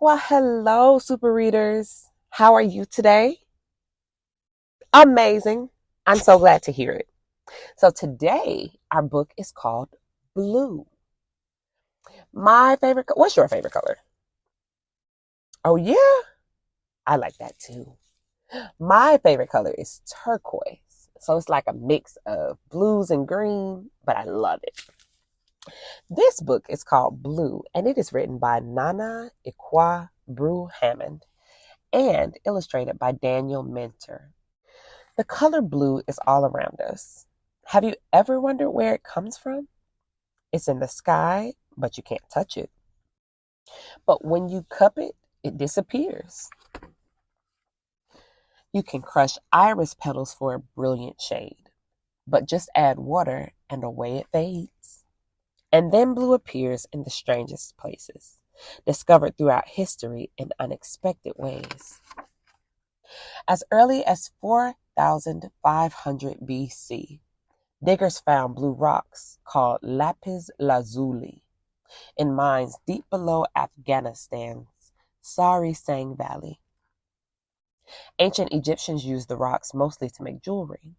Well, hello, super readers. How are you today? Amazing. I'm so glad to hear it. So, today, our book is called Blue. What's your favorite color? Oh, yeah, I like that too. My favorite color is turquoise. So, it's like a mix of blues and green, but I love it. This book is called Blue, and it is written by Nana Ekua Brew-Hammond and illustrated by Daniel Minter. The color blue is all around us. Have you ever wondered where it comes from? It's in the sky, but you can't touch it. But when you cup it, it disappears. You can crush iris petals for a brilliant shade, but just add water and away it fades. And then blue appears in the strangest places, discovered throughout history in unexpected ways. As early as 4,500 BC, diggers found blue rocks called lapis lazuli in mines deep below Afghanistan's Sari Sang Valley. Ancient Egyptians used the rocks mostly to make jewelry.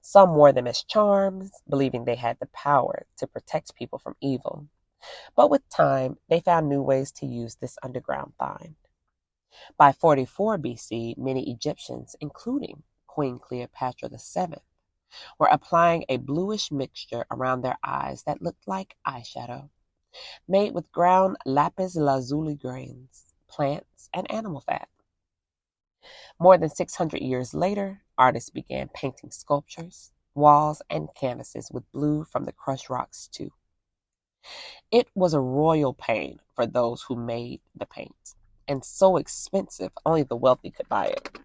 Some wore them as charms, believing they had the power to protect people from evil. But with time, they found new ways to use this underground find. By 44 BC, many Egyptians, including Queen Cleopatra VII, were applying a bluish mixture around their eyes that looked like eyeshadow, made with ground lapis lazuli grains, plants, and animal fat. More than 600 years later, artists began painting sculptures, walls, and canvases with blue from the crushed rocks too. It was a royal pain for those who made the paint, and so expensive only the wealthy could buy it.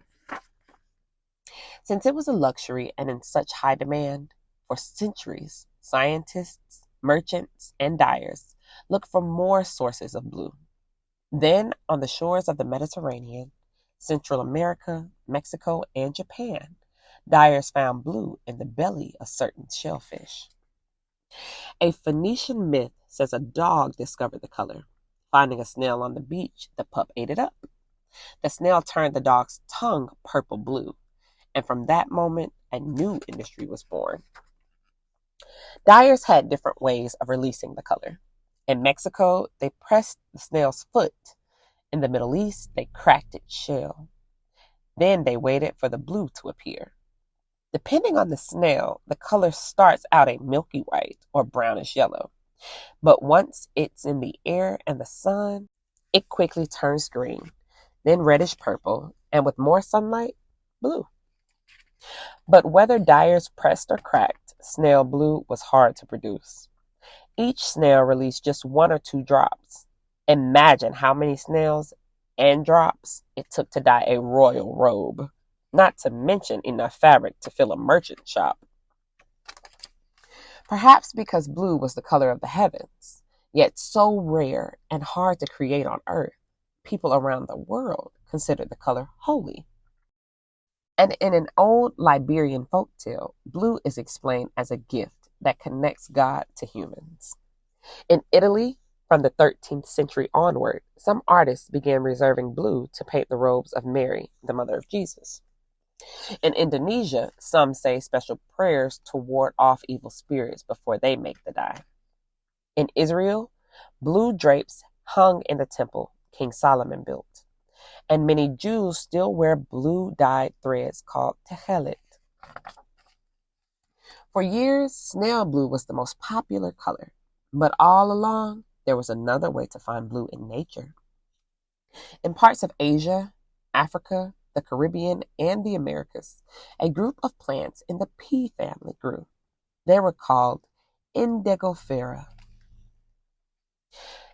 Since it was a luxury and in such high demand, for centuries, scientists, merchants, and dyers looked for more sources of blue. Then, on the shores of the Mediterranean, Central America, Mexico, and Japan, dyers found blue in the belly of certain shellfish. A Phoenician myth says a dog discovered the color. Finding a snail on the beach, the pup ate it up. The snail turned the dog's tongue purple blue, and from that moment, a new industry was born. Dyers had different ways of releasing the color. In Mexico, they pressed the snail's foot. In the Middle East, they cracked its shell. Then they waited for the blue to appear. Depending on the snail, the color starts out a milky white or brownish yellow. But once it's in the air and the sun, it quickly turns green, then reddish purple, and with more sunlight, blue. But whether dyers pressed or cracked, snail blue was hard to produce. Each snail released just one or two drops. Imagine how many snails and drops it took to dye a royal robe, not to mention enough fabric to fill a merchant shop. Perhaps because blue was the color of the heavens, yet so rare and hard to create on earth, people around the world considered the color holy. And in an old Liberian folktale, blue is explained as a gift that connects God to humans. In Italy, from the 13th century onward, some artists began reserving blue to paint the robes of Mary, the mother of Jesus. In Indonesia, some say special prayers to ward off evil spirits before they make the dye. In Israel, blue drapes hung in the temple King Solomon built, and many Jews still wear blue dyed threads called techelet. For years, snail blue was the most popular color, but all along, there was another way to find blue in nature. In parts of Asia, Africa, the Caribbean, and the Americas, a group of plants in the pea family grew. They were called indigofera.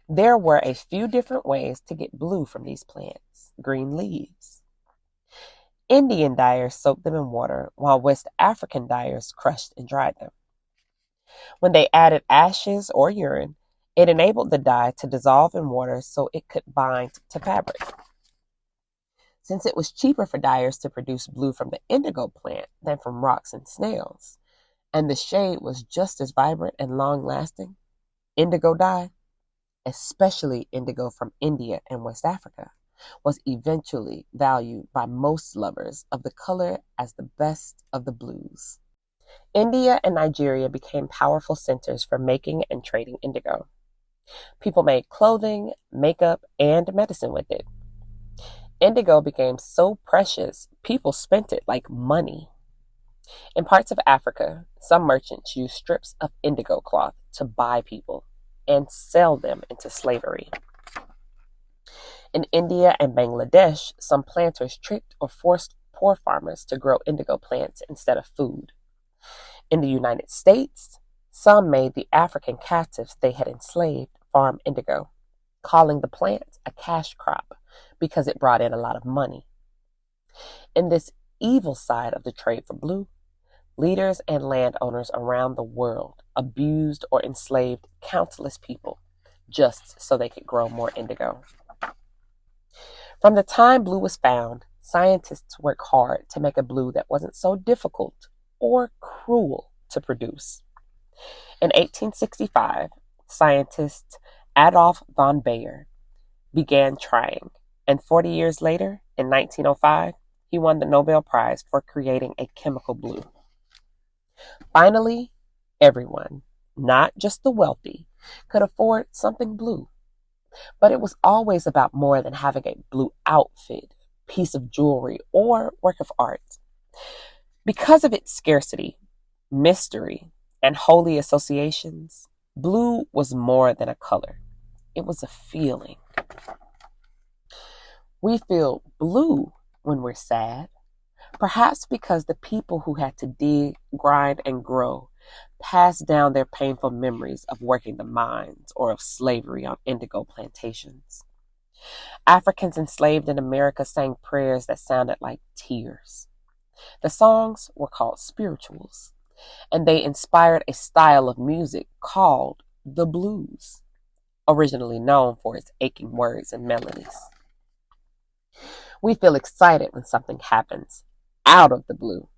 There were a few different ways to get blue from these plants: green leaves. Indian dyers soaked them in water, while West African dyers crushed and dried them. When they added ashes or urine, it enabled the dye to dissolve in water so it could bind to fabric. Since it was cheaper for dyers to produce blue from the indigo plant than from rocks and snails, and the shade was just as vibrant and long-lasting, indigo dye especially indigo from India and West Africa, was eventually valued by most lovers of the color as the best of the blues. India and Nigeria became powerful centers for making and trading indigo. People made clothing, makeup, and medicine with it. Indigo became so precious, people spent it like money. In parts of Africa, some merchants used strips of indigo cloth to buy people and sell them into slavery. In India and Bangladesh, some planters tricked or forced poor farmers to grow indigo plants instead of food. In the United States, some made the African captives they had enslaved farm indigo, calling the plant a cash crop because it brought in a lot of money. In this evil side of the trade for blue, leaders and landowners around the world abused or enslaved countless people just so they could grow more indigo. From the time blue was found, scientists worked hard to make a blue that wasn't so difficult or cruel to produce. In 1865, scientist Adolf von Baeyer began trying, and 40 years later, in 1905, he won the Nobel Prize for creating a chemical blue. Finally, everyone, not just the wealthy, could afford something blue. But it was always about more than having a blue outfit, piece of jewelry, or work of art. Because of its scarcity, mystery, and holy associations, blue was more than a color. It was a feeling. We feel blue when we're sad, perhaps because the people who had to dig, grind, and grow passed down their painful memories of working the mines or of slavery on indigo plantations. Africans enslaved in America sang prayers that sounded like tears. The songs were called spirituals, and they inspired a style of music called the blues, originally known for its aching words and melodies. We feel excited when something happens out of the blue,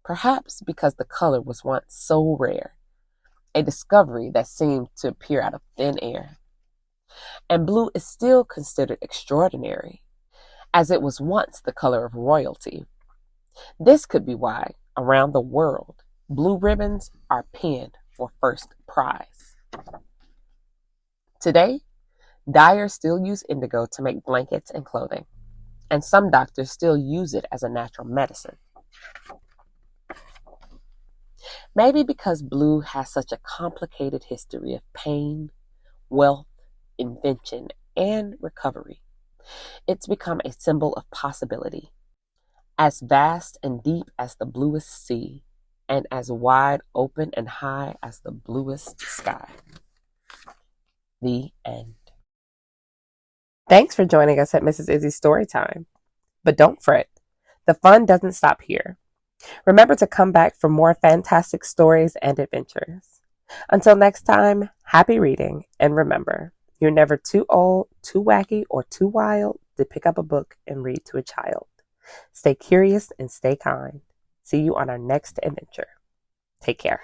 perhaps because the color was once so rare, a discovery that seemed to appear out of thin air. And blue is still considered extraordinary, as it was once the color of royalty. This could be why, around the world, blue ribbons are pinned for first prize. Today, dyers still use indigo to make blankets and clothing, and some doctors still use it as a natural medicine. Maybe because blue has such a complicated history of pain, wealth, invention, and recovery, it's become a symbol of possibility, as vast and deep as the bluest sea, and as wide open and high as the bluest sky. The end. Thanks for joining us at Mrs. Izzy's Storytime. But don't fret, the fun doesn't stop here. Remember to come back for more fantastic stories and adventures. Until next time, happy reading, and remember, you're never too old, too wacky, or too wild to pick up a book and read to a child. Stay curious and stay kind. See you on our next adventure. Take care.